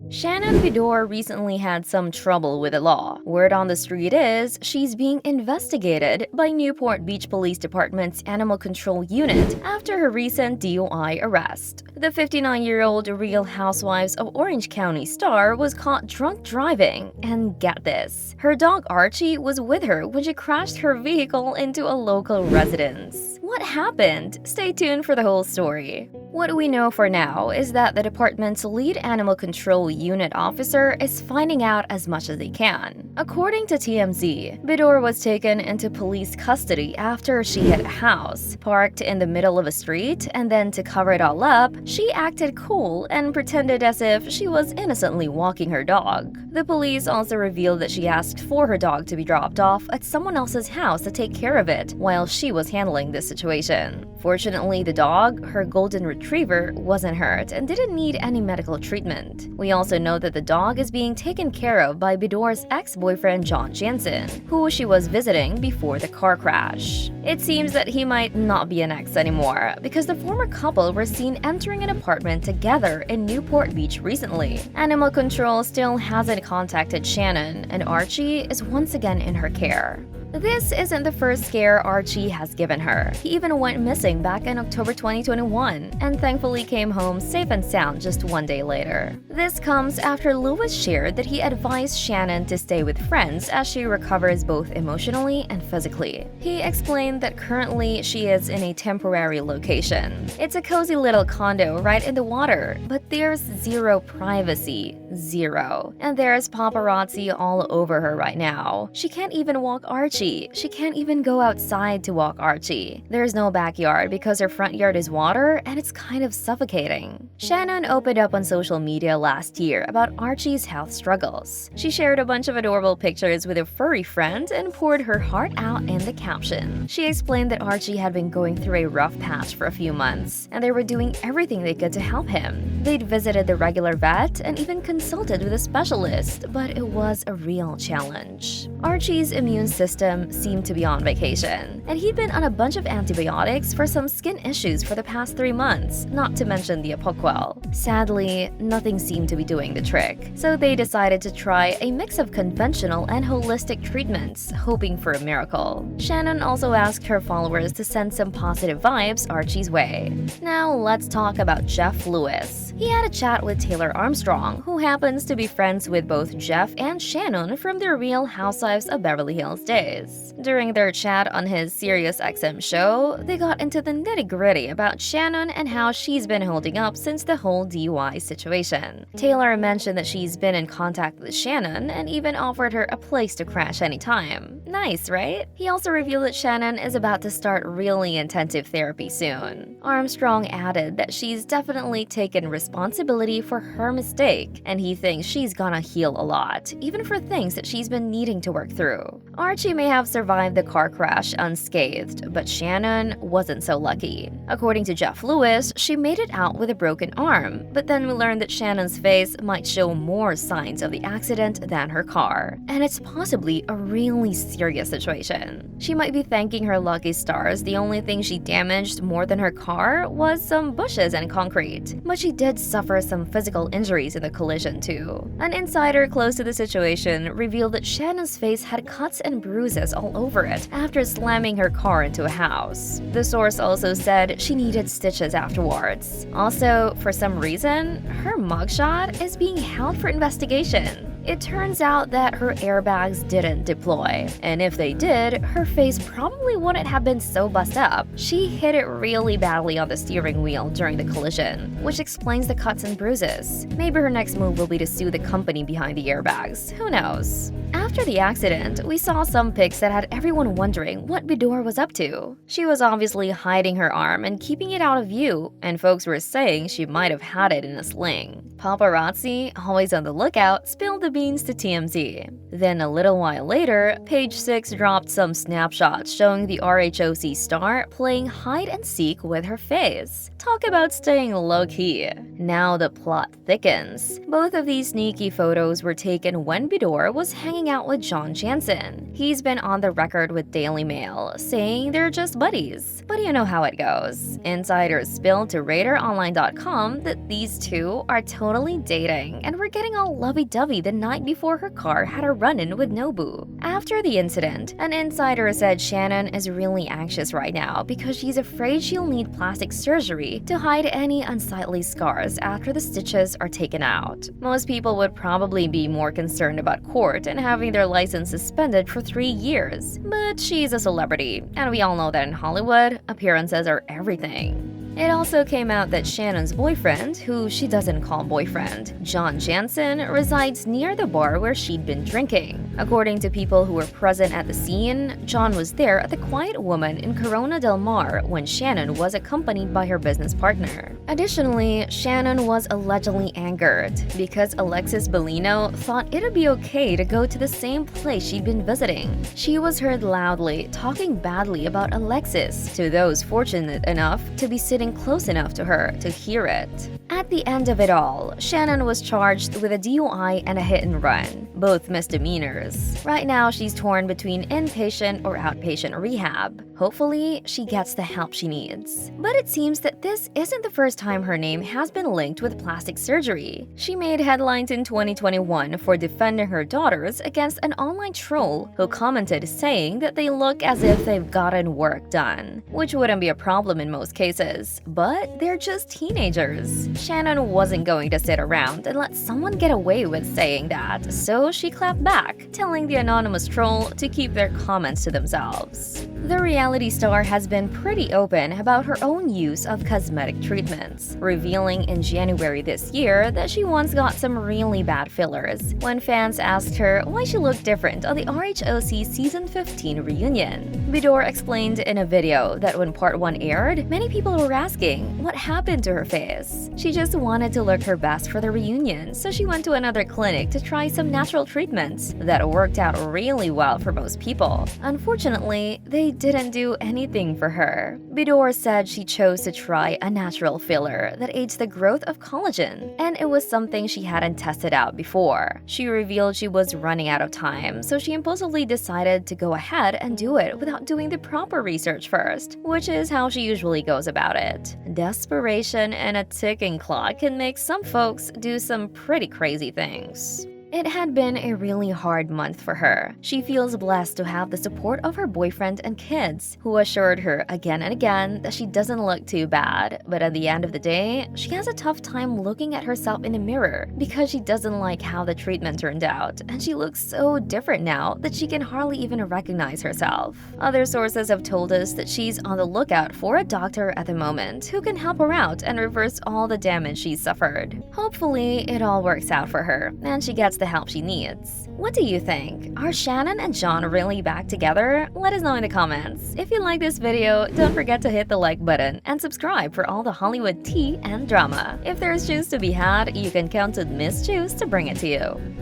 Shannon Beador recently had some trouble with the law. Word on the street is she's being investigated by Newport Beach Police Department's Animal Control Unit after her recent DUI arrest. The 59-year-old Real Housewives of Orange County star was caught drunk driving, and get this, her dog Archie was with her when she crashed her vehicle into a local residence. What happened? Stay tuned for the whole story. What we know for now is that the department's lead animal control unit officer is finding out as much as they can. According to TMZ, Beador was taken into police custody after she hit a house, parked in the middle of a street, and then to cover it all up, she acted cool and pretended as if she was innocently walking her dog. The police also revealed that she asked for her dog to be dropped off at someone else's house to take care of it while she was handling this situation. Fortunately, the dog, her golden retriever, wasn't hurt and didn't need any medical treatment. We also know that the dog is being taken care of by Beador's ex-boyfriend John Jansen, who she was visiting before the car crash. It seems that he might not be an ex anymore because the former couple were seen entering an apartment together in Newport Beach recently. Animal Control still hasn't contacted Shannon, and Archie is once again in her care. This isn't the first scare Archie has given her. He even went missing back in October 2021 and thankfully came home safe and sound just one day later. This comes after Lewis shared that he advised Shannon to stay with friends as she recovers both emotionally and physically. He explained that currently she is in a temporary location. It's a cozy little condo right in the water, but there's zero privacy. Zero. And there's paparazzi all over her right now. She can't even walk Archie. She can't even go outside to walk Archie. There's no backyard because her front yard is water and it's kind of suffocating. Shannon opened up on social media last year about Archie's health struggles. She shared a bunch of adorable pictures with a furry friend and poured her heart out in the caption. She explained that Archie had been going through a rough patch for a few months, and they were doing everything they could to help him. They'd visited the regular vet and even consulted with a specialist, but it was a real challenge. Archie's immune system seemed to be on vacation, and he'd been on a bunch of antibiotics for some skin issues for the past 3 months, not to mention the Apoquel. Sadly, nothing seemed to be doing the trick, so they decided to try a mix of conventional and holistic treatments, hoping for a miracle. Shannon also asked her followers to send some positive vibes Archie's way. Now let's talk about Jeff Lewis. He had a chat with Taylor Armstrong, who happens to be friends with both Jeff and Shannon from their Real Housewives of Beverly Hills days. During their chat on his SiriusXM show, they got into the nitty-gritty about Shannon and how she's been holding up since the whole DUI situation. Taylor mentioned that she's been in contact with Shannon and even offered her a place to crash anytime. Nice, right? He also revealed that Shannon is about to start really intensive therapy soon. Armstrong added that she's definitely taken responsibility for her mistake, and he thinks she's gonna heal a lot, even for things that she's been needing to work through. Archie may have survived the car crash unscathed, but Shannon wasn't so lucky. According to Jeff Lewis, she made it out with a broken arm, but then we learned that Shannon's face might show more signs of the accident than her car, and it's possibly a really serious situation. She might be thanking her lucky stars. The only thing she damaged more than her car was some bushes and concrete, but she did suffer some physical injuries in the collision too. An insider close to the situation revealed that Shannon's face had cuts and bruises all over it after slamming her car into a house. The source also said she needed stitches afterwards. Also, for some reason, her mugshot is being held for investigation. It turns out that her airbags didn't deploy, and if they did, her face probably wouldn't have been so bust up. She hit it really badly on the steering wheel during the collision, which explains the cuts and bruises. Maybe her next move will be to sue the company behind the airbags. Who knows? After the accident, we saw some pics that had everyone wondering what Beador was up to. She was obviously hiding her arm and keeping it out of view, and folks were saying she might have had it in a sling. Paparazzi, always on the lookout, spilled the beans to TMZ. Then a little while later, Page 6 dropped some snapshots showing the RHOC star playing hide-and-seek with her face. Talk about staying low-key. Now the plot thickens. Both of these sneaky photos were taken when Beador was hanging out with John Jansen. He's been on the record with Daily Mail, saying they're just buddies. But you know how it goes. Insiders spilled to RadarOnline.com that these two are totally dating and were getting all lovey-dovey the night before her car had a run-in with Nobu. After the incident, an insider said Shannon is really anxious right now because she's afraid she'll need plastic surgery to hide any unsightly scars after the stitches are taken out. Most people would probably be more concerned about court and having their license suspended for 3 years. But she's a celebrity, and we all know that in Hollywood, appearances are everything. It also came out that Shannon's boyfriend, who she doesn't call boyfriend, John Jansen, resides near the bar where she'd been drinking. According to people who were present at the scene, John was there at the Quiet Woman in Corona del Mar when Shannon was accompanied by her business partner. Additionally, Shannon was allegedly angered because Alexis Bellino thought it'd be okay to go to the same place she'd been visiting. She was heard loudly talking badly about Alexis to those fortunate enough to be sitting close enough to her to hear it. At the end of it all, Shannon was charged with a DUI and a hit-and-run, both misdemeanors. Right now, she's torn between inpatient or outpatient rehab. Hopefully, she gets the help she needs. But it seems that this isn't the first time her name has been linked with plastic surgery. She made headlines in 2021 for defending her daughters against an online troll who commented saying that they look as if they've gotten work done, which wouldn't be a problem in most cases. But they're just teenagers. Shannon wasn't going to sit around and let someone get away with saying that, so she clapped back, telling the anonymous troll to keep their comments to themselves. The reality star has been pretty open about her own use of cosmetic treatments, revealing in January this year that she once got some really bad fillers when fans asked her why she looked different on the RHOC Season 15 reunion. Beador explained in a video that when Part 1 aired, many people were asking what happened to her face. She just wanted to look her best for the reunion, so she went to another clinic to try some natural treatments that worked out really well for most people. Unfortunately, they didn't do anything for her. Beador said she chose to try a natural filler that aids the growth of collagen, and it was something she hadn't tested out before. She revealed she was running out of time, so she impulsively decided to go ahead and do it without doing the proper research first, which is how she usually goes about it. Desperation and a ticking clock can make some folks do some pretty crazy things. It had been a really hard month for her. She feels blessed to have the support of her boyfriend and kids, who assured her again and again that she doesn't look too bad. But at the end of the day, she has a tough time looking at herself in the mirror because she doesn't like how the treatment turned out, and she looks so different now that she can hardly even recognize herself. Other sources have told us that she's on the lookout for a doctor at the moment who can help her out and reverse all the damage she's suffered. Hopefully, it all works out for her, and she gets the help she needs. What do you think? Are Shannon and John really back together? Let us know in the comments. If you like this video, don't forget to hit the like button and subscribe for all the Hollywood tea and drama. If there's juice to be had, you can count on Miss Juice to bring it to you.